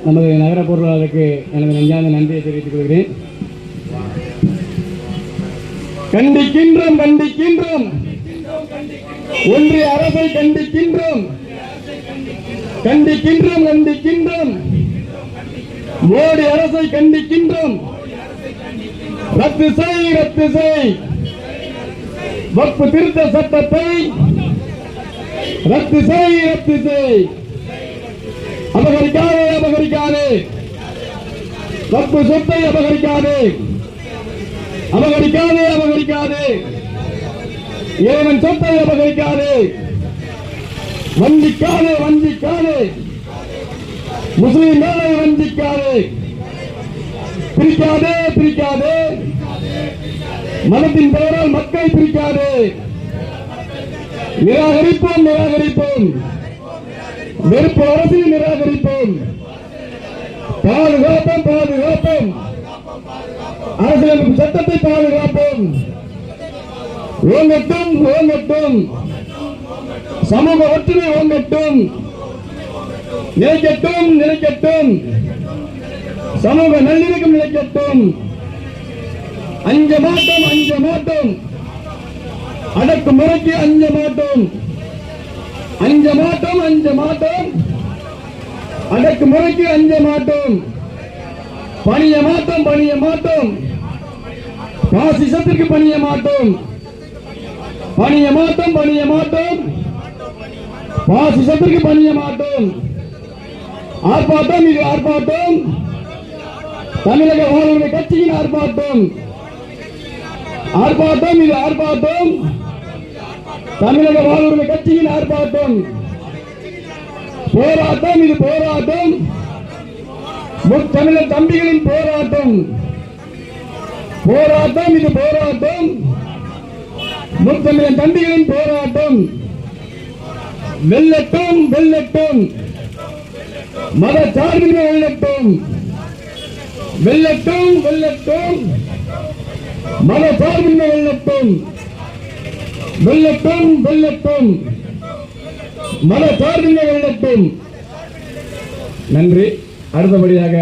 நமது நகர பொருளாளருக்கு எனது நெஞ்சார்ந்த நன்றியை தெரிவித்துக் கொள்கிறேன். கண்டிக்கின்றோம் கண்டிக்கின்றோம், ஒன்றிய அரசை கண்டிக்கின்றோம் கண்டிக்கின்றோம் கண்டிக்கின்றோம், மோடி அரசை கண்டிக்கின்றோம். ரத்து செய் ரத்து செய், வக்ஃப் திருத்த சட்டத்தை ரத்து செய் ரத்து செய். அபகரிக்காதே அபகரிக்காதே, வக்ஃப் சொத்தை அபகரிக்காதே அபகரிக்காதே அபகரிக்காதே, இறைவன் சொத்தை அபகரிக்காதே, வஞ்சிக்காதே வஞ்சிக்காதே, முஸ்லிம் மேலை வஞ்சிக்காதே, பிரிக்காதே பிரிக்காதே, மதத்தின் பெயரால் மக்கள் பிரிக்காதே. நிராகரிப்போம் நிராகரிப்போம், வெறுப்பு அரசியல் நிராகரிப்போம், பாதுகாப்போம் பாதுகாப்போம், அரசியலமைப்பு சட்டத்தை பாதுகாப்போம். ஓங்கட்டும் ஓங்கட்டும், சமூக ஒற்றுமை ஓங்கட்டும், நிலைக்கட்டும் நிலைக்கட்டும், சமூக நல்லிணக்கம் நிலைக்கட்டும். அஞ்ச மாட்டோம் அஞ்ச மாட்டோம், அடக்குமுறைக்கு அஞ்ச மாட்டோம் அஞ்ச மாட்டோம் அஞ்ச மாட்டோம், அடக்குமுறைக்கு அஞ்ச மாட்டோம், பணிய மாட்டோம் பணிய மாட்டோம், பாசிசத்திற்கு பணிய மாட்டோம் பணிய மாட்டோம் பணிய மாட்டோம், பாசிசத்திற்கு பணிய மாட்டோம். ஆர்ப்பாட்டம் இது ஆர்ப்பாட்டம், தமிழக வாழ்வுரிமை கட்சியின் ஆர்ப்பாட்டம். ஆர்ப்பாட்டம் இது ஆர்ப்பாட்டம், தமிழக வாழ்வுரிமை கட்சியின் ஆர்ப்பாட்டம். போராட்டம் இது போராட்டம், முத்தமிழர் தம்பிகளின் போராட்டம். போராட்டம் இது போராட்டம், முத்தமிழர் தம்பிகளின் போராட்டம். வெல்லட்டும் வெல்லட்டும், மத சார்பின்மை வெல்லட்டும் வெல்லட்டும் வெல்லட்டும், மத சார்பின்மை வெல்லட்டும் வெல்லட்டும் வெல்லட்டும், மத சார்பின்மை வெல்லட்டும். நன்றி. அடுத்தபடியாக